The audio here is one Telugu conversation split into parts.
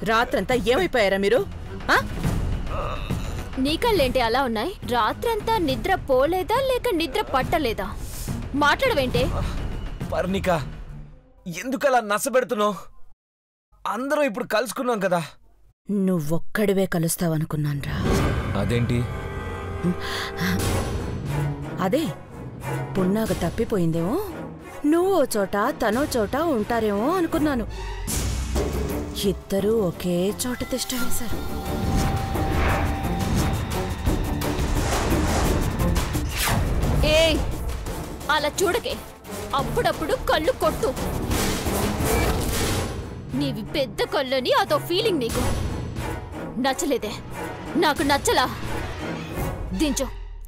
రాత్రంతా ఏమైపోయారా మీరు? నీ కళ్ళేంటి అలా ఉన్నాయి? రాత్రంతా నిద్ర పోలేదా లేక నిద్ర పట్టలేదా? మాట్లాడవేంటే? పర్ణిక, ఎందుకలా నసపెడుతున్నావు? అందరం ఇప్పుడు కలుసుకున్నాం కదా. నువ్వొక్కడివే కలుస్తావనుకున్నాన్రా. అదేంటి? అదే పున్నాగ తప్పిపోయిందేమో, నువ్వో చోట తనో చోట ఉంటారేమో అనుకున్నాను. ఇద్దరూ ఒకే చోట తిష్ట వేశారు. ఏయ్, అలా చూడకే, అప్పుడప్పుడు కళ్ళు కొట్టు. నీవి పెద్ద కళ్ళని అదో ఫీలింగ్ నీకు. నచ్చలేదే? నాకు నచ్చలా. దించు,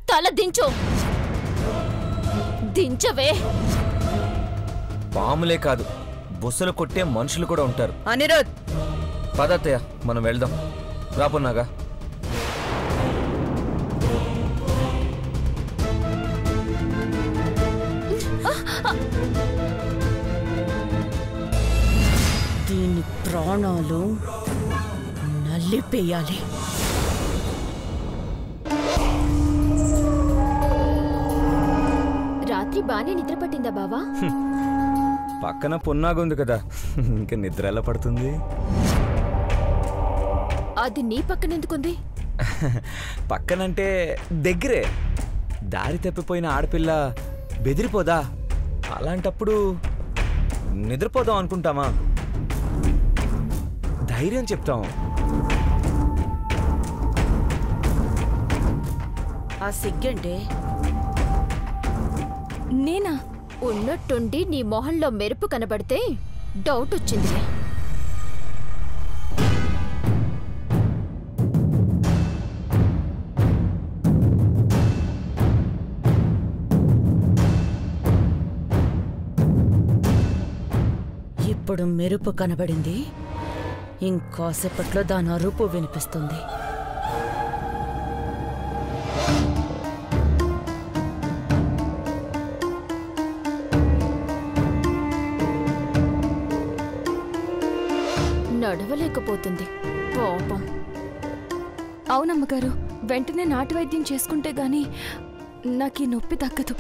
తల దించు. దించవే. పాములే కాదు, బుసలు కొట్టే మనుషులు కూడా ఉంటారు. అనిరుద్, పదత్తయ్య, మనం వెళ్దాం. రాపున్నాగా. దీని ప్రాణాలు నల్లిపేయాలి. రాత్రి బానే నిద్ర పట్టిందా బావా? పక్కన పున్నాగుంది కదా, ఇంకా నిద్ర ఎలా పడుతుంది? అది నీ పక్కనెందుకుంది? పక్కనంటే దగ్గరే. దారి తప్పిపోయిన ఆడపిల్ల బెదిరిపోదా? అలాంటప్పుడు నిద్రపోదాం అనుకుంటామా? ధైర్యం చెప్తాం. ఆ సిగ్గంటే నేనా? ఉన్నట్టుండి నీ మొహంలో మెరుపు కనబడితే డౌట్ వచ్చిందిలే. ఇప్పుడు మెరుపు కనబడింది, ఇంకాసేపట్లో దాని అరుపు వినిపిస్తుంది. నడవలేకపోతుంది పాపం. అవునమ్మగారు, వెంటనే నాటు వైద్యం చేసుకుంటే గాని నాకు ఈ నొప్పి తగ్గదు.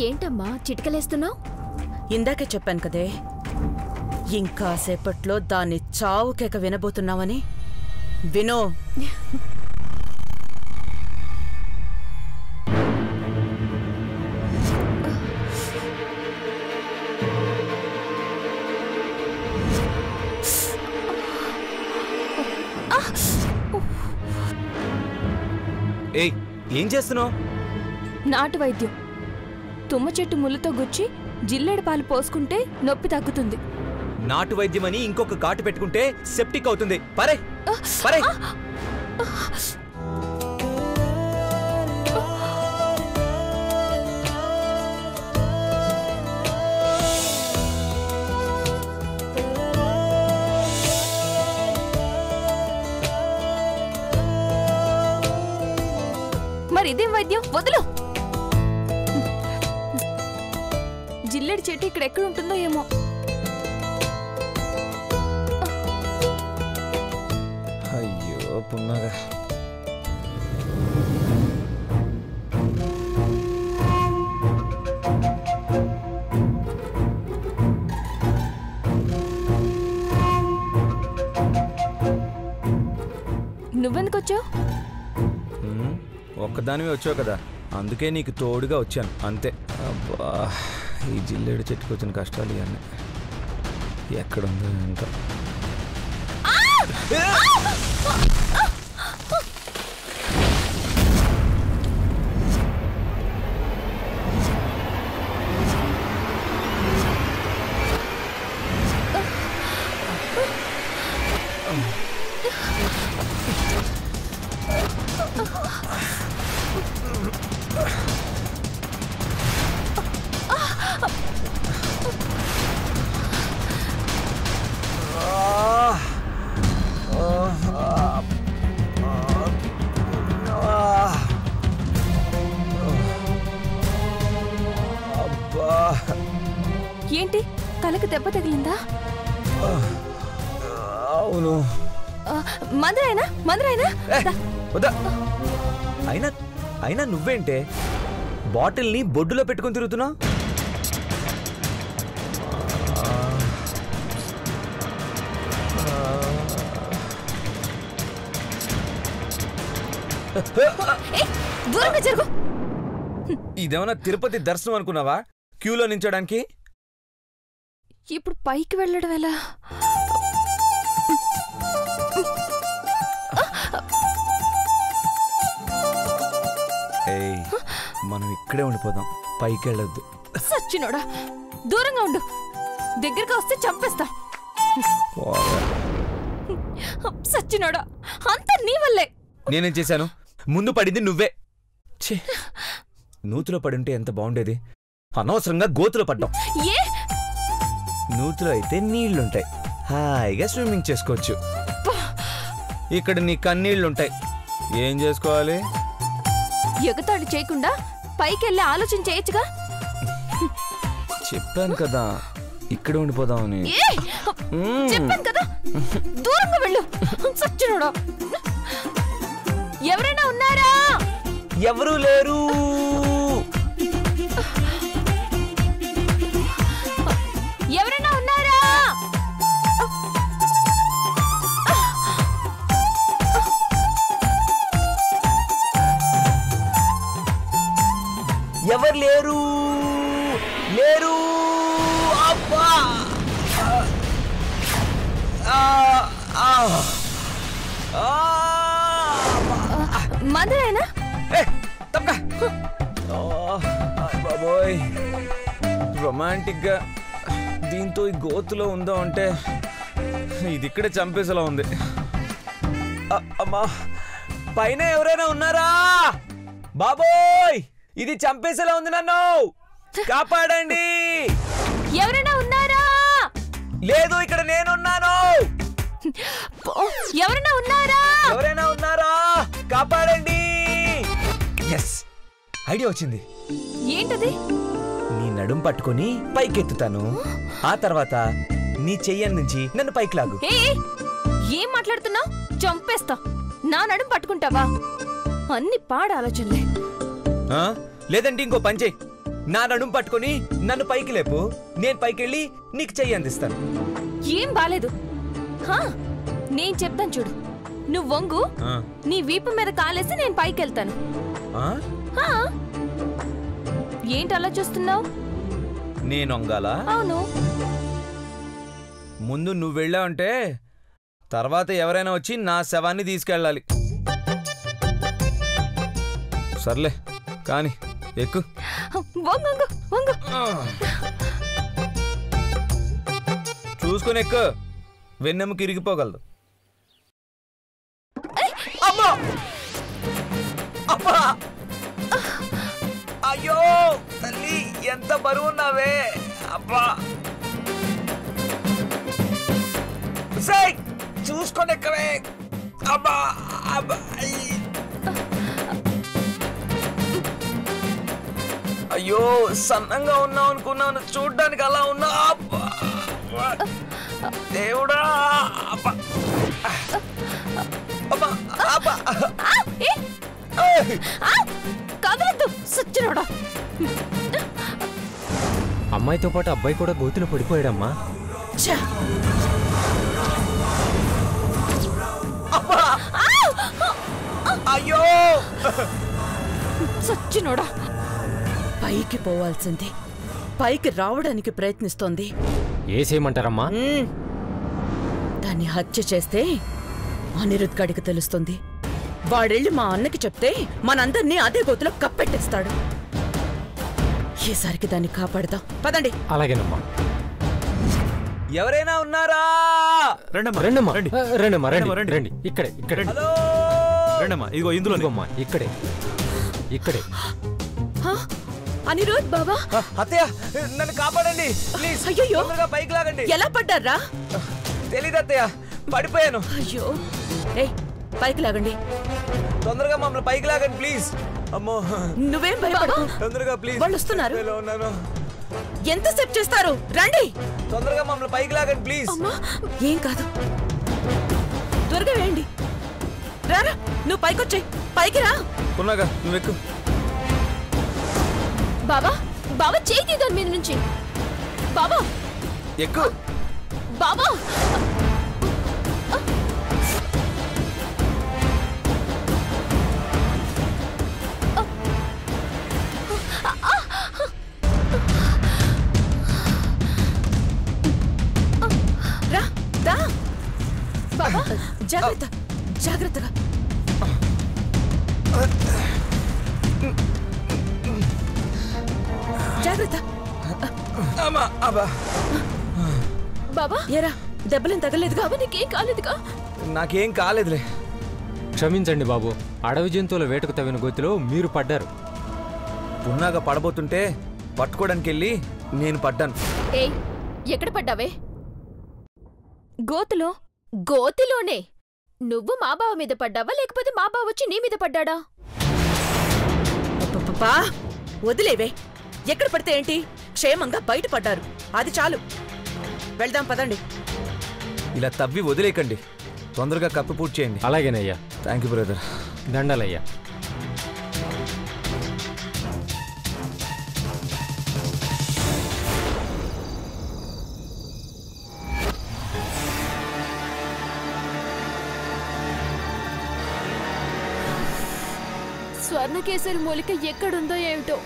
ఏంటమ్మా చిటికలేస్తున్నావు? ఇందాకే చెప్పాను కదే, ఇంకాసేపట్లో దాన్ని చావు కేక వినబోతున్నావని. వినో. ఏయ్, ఏం చేస్తున్నావు? నాటు వైద్యం. తుమ్మ చెట్టు ముళ్ళతో గుచ్చి జిల్లేడు పాలు పోసుకుంటే నొప్పి తగ్గుతుంది. నాటు వైద్యమని ఇంకొక ఘాటు పెట్టుకుంటే సెప్టిక్ అవుతుంది. పరే పరే. మరి ఇదేం వైద్యం? వదులు. జిల్లేడు చెట్టు ఇక్కడ ఎక్కడ ఉంటుందో ఏమో. అయ్యో పున్నాగా. నువ్వెందుకు వచ్చావు? ఒక్కదానివే వచ్చావు కదా, అందుకే నీకు తోడుగా వచ్చాను అంతే. అబ్బా, ఈ జిల్లేడు చెట్టుకు వచ్చిన కష్టాలు ఇవన్నీ ఎక్కడుందో ఇంకా. ఏంటి తలకు దెబ్బ తగిలిందా? అవును. మందురాయనా వద్దా. అయినా నువ్వేంటే బాటిల్ని బొడ్డులో పెట్టుకుని తిరుగుతున్నావు? దూరంగా జరుగు. ఇదేమన్నా తిరుపతి దర్శనం అనుకున్నావా క్యూలో నించోడానికి? ఇప్పుడు పైకి వెళ్ళడం ఎలా? మనం ఇక్కడే ఉండిపోదాం, పైకి వెళ్ళొద్దు. సచ్చినోడా, దూరంగా ఉండు. దగ్గరగా వస్తే చంపేస్తా. సచ్చినోడా, అంతా నీ వల్లే. నేనేం చేశాను? ముందు పడింది నువ్వే. నూతిలో పడుంటే ఎంత బాగుండేది. అనవసరంగా గోతులో పడ్డాం. ఏ నూతిలో అయితే నీళ్లుంటాయి, హాయిగా స్విమ్మింగ్ చేసుకోవచ్చు. ఇక్కడ నీ కన్నీళ్లుంటాయి, ఏం చేసుకోవాలి? ఎగతాళి చేయకుండా పైకెళ్ళి ఆలోచన చేయొచ్చుగా. చెప్పాను కదా ఇక్కడ ఉండిపోదామని. చెప్పాను కదా, దూరంగా వెళ్ళు. సచ్చినోడా, ఎవరైనా ఉన్నారా? ఎవరూ లేరు. ఎవరైనా ఉన్నారా? ఎవరు లేరు, లేరు. అబ్బా, మందురాయనా? బాబోయ్, రొమాంటిక్ గా దీంతో ఈ గోతులో ఉందా అంటే ఇది ఇక్కడే చంపేసేలా ఉంది. అమ్మా, పైన ఎవరైనా ఉన్నారా? బాబోయ్, ఇది చంపేసేలా ఉంది, నన్ను కాపాడండి. ఎవరైనా ఉన్నారా? లేదు, ఇక్కడ నేనున్నాను. ఎవరైనా ఉన్నారా? ఎవరైనా ఉన్నారా? కాపాడండి. ఎస్, ఐడియా వచ్చింది. ఏంటది? నీ నడుం పట్టుకొని పైకెత్తుతాను, ఆ తర్వాత నీ చెయ్యని నుంచి నన్ను పైకి లాగు. ఏం మాట్లాడుతున్నావు? చంపేస్తా. నా నడుం పట్టుకుంటావా? అన్ని పాడ ఆలోచనలే. లేదంటే ఇంకో పని చెయ్యి, నా నడుం పట్టుకొని నన్ను పైకి లేపు, నేను పైకెళ్ళి నీకు చెయ్యి అందిస్తాను. ఏం బాలేదు. నేను చెప్తాను చూడు, నువ్వు వంగు, నీ వీపు మీద కాలేసి నేను పైకి వెళ్తాను. ఏంటి అలా చూస్తున్నావు? నేను వంగాలా? అవును. ముందు నువ్వు వెళ్ళావంటే తర్వాత ఎవరైనా వచ్చి నా శవాన్ని తీసుకెళ్ళాలి. సర్లే కానీ ఎక్కు. వంగు వంగు. చూసుకొని ఎక్కు, వెన్నెముక ఇరిగిపోగలదు. అమ్మా, అమ్మా, అయ్యో తల్లి, ఎంత బరువున్నావే. అబ్బా, చూసుకొని ఎక్కవే. అబ్బా, అబ్బా, అయ్యో సన్నంగా ఉన్నావు అనుకున్నాను, చూడ్డానికి అలా ఉన్నా. దేవుడా, కదలద్దు సచ్చినోడా. అమ్మాయితో పాటు అబ్బాయి కూడా గోతులో పడిపోయాడమ్మా. అయ్యో సచ్చినోడా. పైకి పోవాల్సింది పైకి రావడానికి ప్రయత్నిస్తోంది. ఏసేయమంటారమ్మా? దాన్ని హత్య చేస్తే అనిరుద్ గడికి తెలుస్తుంది. వాడెళ్ళి మా అన్నకి చెప్తే మనందర్నీ అదే గోతులో కప్పెట్టేస్తాడు. ఈసారికి దాన్ని కాపాడదాం, పదండి. అలాగేనమ్మా. ఎవరైనా ఉన్నారా? రండమ్మా, రండి. ఇక్కడే రండమ్మా. ఇదిగో ఇందులో అమ్మా, ఇక్కడే. అనిరుద్ బాబా, అత్తయ్య నన్ను కాపాడండి ప్లీజ్. అయ్యో, పైకి లాగండి. ఎలా పడ్డారా? తెలీదు అత్తయ్య, పడిపోయాను. అయ్యో, పైకి లాగండి. తొందరగా మమ్మల్ని పైకి లాగండి ప్లీజ్. అమ్మో, నువ్వేం భయపడకు, తొందరగా ప్లీజ్. వాళ్ళు వస్తున్నారు. ఎంతసేపు చేస్తారు? రండి, తొందరగా మమ్మల్ని పైకి లాగండి ప్లీజ్. ఏం కాదు, త్వరగా వేయండి. రారా, నువ్వు పైకొచ్చాయి, పైకి రా. పున్నాగా నువ్వు ఎక్కు. బాబా బాబా చేయి తీ దాని మీద నుంచి. బాబా ఎక్కు. బాబా రా, దా. బాబా జాగ్రత్త, జాగ్రత్తగా. జాగ్రత్త. బాబా ఏరా, దెబ్బలేం తగలేదుగా? బాబా నీకేం కాలేదుగా? నాకేం కాలేదులే. క్షమించండి బాబు, అడవి జంతువుల వేటకు తవ్విన గోతిలో మీరు పడ్డారు. పున్నాగా పడబోతుంటే పట్టుకోవడానికి వెళ్ళి నేను పడ్డాను. ఏయ్, ఎక్కడ పడ్డావే? గోతులో. గోతిలోనే. నువ్వు మా బావ మీద పడ్డావా లేకపోతే మా బావ వచ్చి నీ మీద పడ్డాడా? అబ్బబ్బబ్బా, వదిలేవే. ఎక్కడ పడితే ఏంటి, క్షేమంగా బయటపడ్డారు, అది చాలు. వెళ్దాం పదండి. ఇలా తవ్వి వదిలేకండి, తొందరగా కప్పు పూర్తి చేయండి. అలాగేనయ్యా. Thank you brother. దండాలయ్యా. స్వర్ణకేశరి మూలిక ఎక్కడుందో ఏమిటో.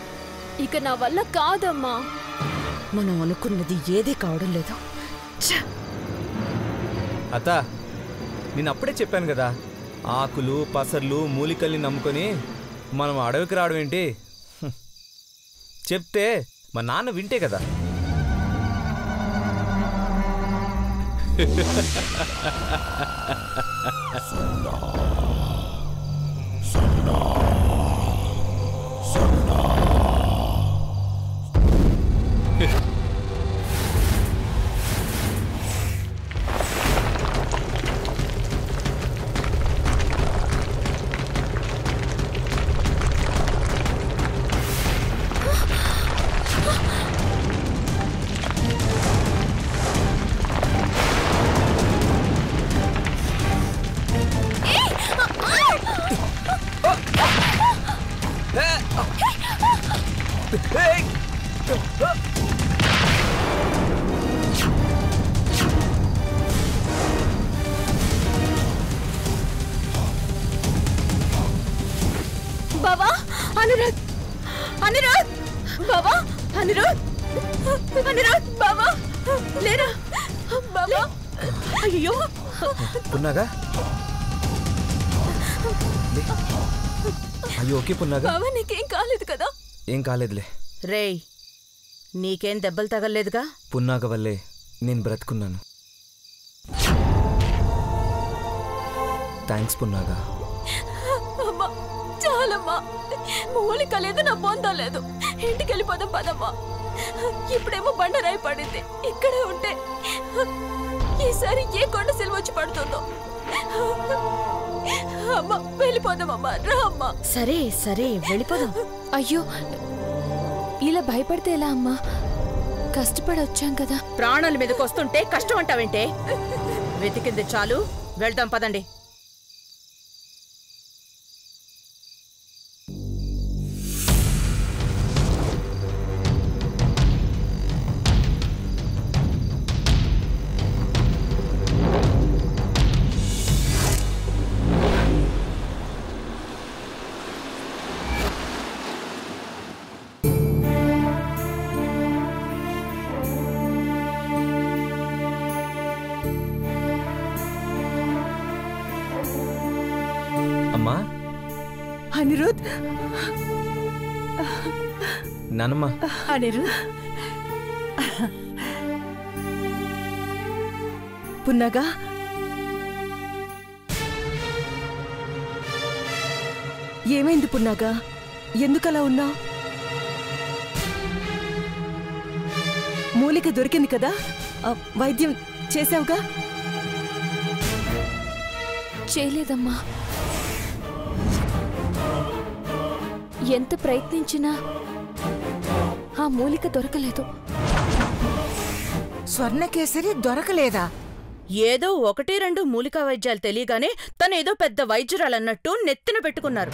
ఇక నా వల్ల కాదమ్మా. మనం అనుకున్నది ఏదీ కావడం లేదు. ఛ! అత్త, నేను అప్పుడే చెప్పాను కదా, ఆకులు పసర్లు మూలికల్ని నమ్ముకొని మనం అడవికి రావడం ఏంటి? చెప్తే మా నాన్న వింటే కదా. బాబా, అనిరుద్, అనిరుద్, బాబా, అనిరుద్, అనిరుద్, బాబా, లేరా బాబా? అయ్యో, పున్నాగా, అయ్యో ఓకే పున్నాగా. బాబా నీకేం కాలేదు కదా? ఏం కాలేదులే. రేయ్, నీకేం దెబ్బలు తగలేదుగా? పున్నాగ వల్లే నేను బ్రతుకున్నాను. థ్యాంక్స్ పున్నాగా. అమ్మా చాలమ్మా, మూలిక లేదు, నా బొంద లేదు. ఇంటికి వెళ్ళిపోదాం పదమ్మా. ఇప్పుడేమో బండరాయి పడింది, ఇక్కడే ఉంటే ఈసారి ఏ కొండ సెలవు వచ్చి పడుతుందో. అమ్మా వెళ్ళిపోదామమ్మా, రా అమ్మా. సరే సరే, వెళ్ళిపోదాం. అయ్యో, ఇలా భయపడితే ఎలా అమ్మా? కష్టపడి వచ్చాం కదా. ప్రాణాల మీదకి వస్తుంటే కష్టం అంటావేంటే? వెతికింది చాలు, వెళ్దాం పదండి. అమ్మా, అనిరుద్, నానమ్మ, అనిరుద్, పున్నగా, ఏమైంది పున్నాగా? ఎందుకలా ఉన్నావు? మూలిక దొరికింది కదా, వైద్యం చేసావుగా? చేయలేదమ్మా. ఎంత ప్రయత్నించినా ఆ మూలిక దొరకలేదు. స్వర్ణకేసరి దొరకలేదా? ఏదో 1-2 మూలికా వైద్యాలు తెలియగానే తనేదో పెద్ద వైద్యురాలన్నట్టు నెత్తిన పెట్టుకున్నారు.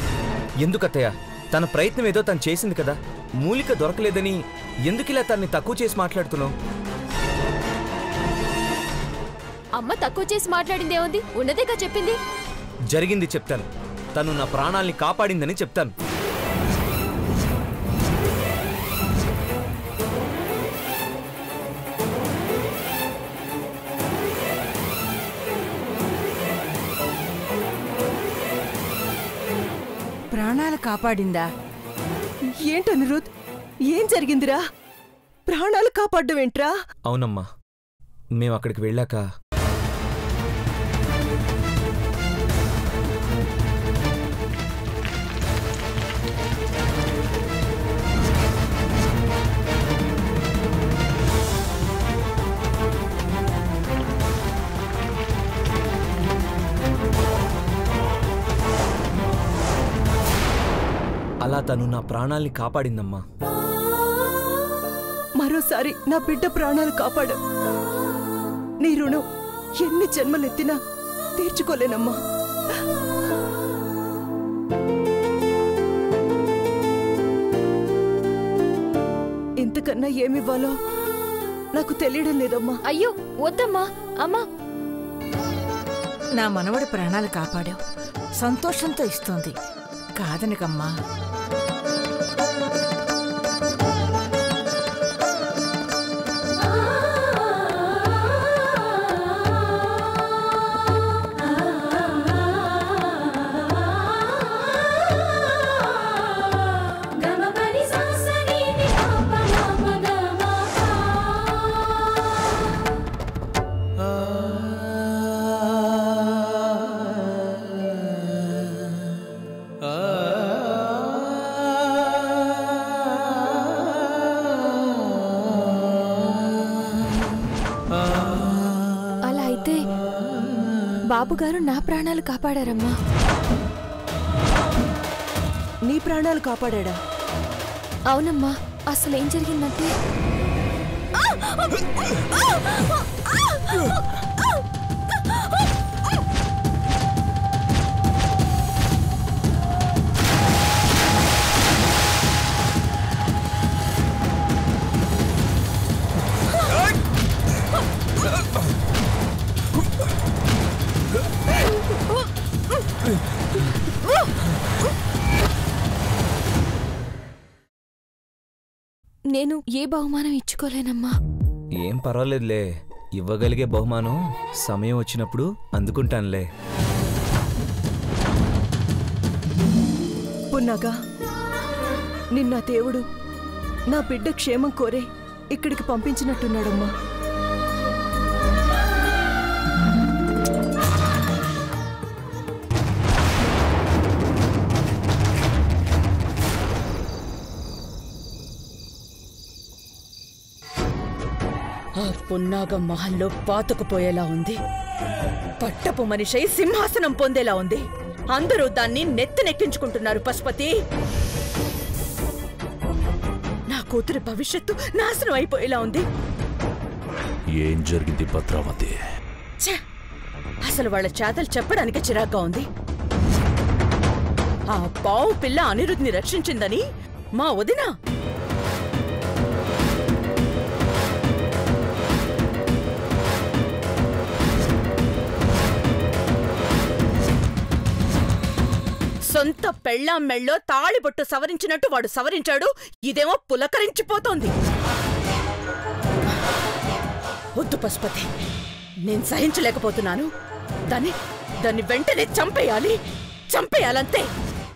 ఎందుకత్తయ్య? తన ప్రయత్నం ఏదో తను చేసింది కదా. మూలిక దొరకలేదని ఎందుకిలా తన్ని తక్కువ చేసి మాట్లాడుతున్నావు? అమ్మ తక్కువ చేసి మాట్లాడింది ఏముంది? ఉన్నదేగా చెప్పింది. జరిగింది చెప్తాను. తను నా ప్రాణాల్ని కాపాడిందని చెప్తాను. ప్రాణాలు కాపాడిందా? ఏంటి అనిరుద్, ఏం జరిగిందిరా? ప్రాణాలు కాపాడ్డం ఏంట్రా? అవునమ్మా, మేము అక్కడికి వెళ్ళాక అలా తను నా ప్రాణాల్ని కాపాడిందమ్మా. మరోసారి నా బిడ్డ ప్రాణాలు కాపాడు. నీ రుణం ఎన్ని జన్మలెత్తినా తీర్చుకోలేనమ్మా. ఇంతకన్నా ఏమివ్వాలో నాకు తెలియడం లేదమ్మా. అయ్యో వద్దమ్మా. అమ్మా, నా మనవడి ప్రాణాలు కాపాడావు, సంతోషంతో ఇస్తోంది, కాదనకమ్మా. అలా అయితే బాబుగారు నా ప్రాణాలు కాపాడారమ్మా. నీ ప్రాణాలు కాపాడా? అవునమ్మా. అసలేం జరిగిందంటే నేను ఏ బహుమానం ఇచ్చుకోలేనమ్మా. ఏం పర్వాలేదులే, ఇవ్వగలిగే బహుమానం సమయం వచ్చినప్పుడు అందుకుంటానులే. పున్నాగా, నిన్న దేవుడు నా బిడ్డ క్షేమం కోరే ఇక్కడికి పంపించినట్టున్నాడమ్మా. ఆ పున్నాగ మహల్లో పాతుకుపోయేలా ఉంది. పట్టపు మనిషై సింహాసనం పొందేలా ఉంది. అందరూ దాన్ని నెత్తినెక్కించుకుంటున్నారు. పశుపతి, నా కూతురి భవిష్యత్తు నాశనం అయిపోయేలా ఉంది. ఏం జరిగింది భద్రావతి? అసలు వాళ్ళ చేతలు చెప్పడానికి చిరాగ్గా ఉంది. ఆ పావు పిల్ల అనిరుద్ని రక్షించిందని మా వదిన సొంత పెళ్ళాం మెళ్ళో తాళిబొట్టు సవరించినట్టు వాడు సవరించాడు. ఇదేమో పులకరించిపోతోంది. వద్దు పశుపతి, నేను సహించలేకపోతున్నాను. దాన్ని వెంటనే చంపేయాలంతే.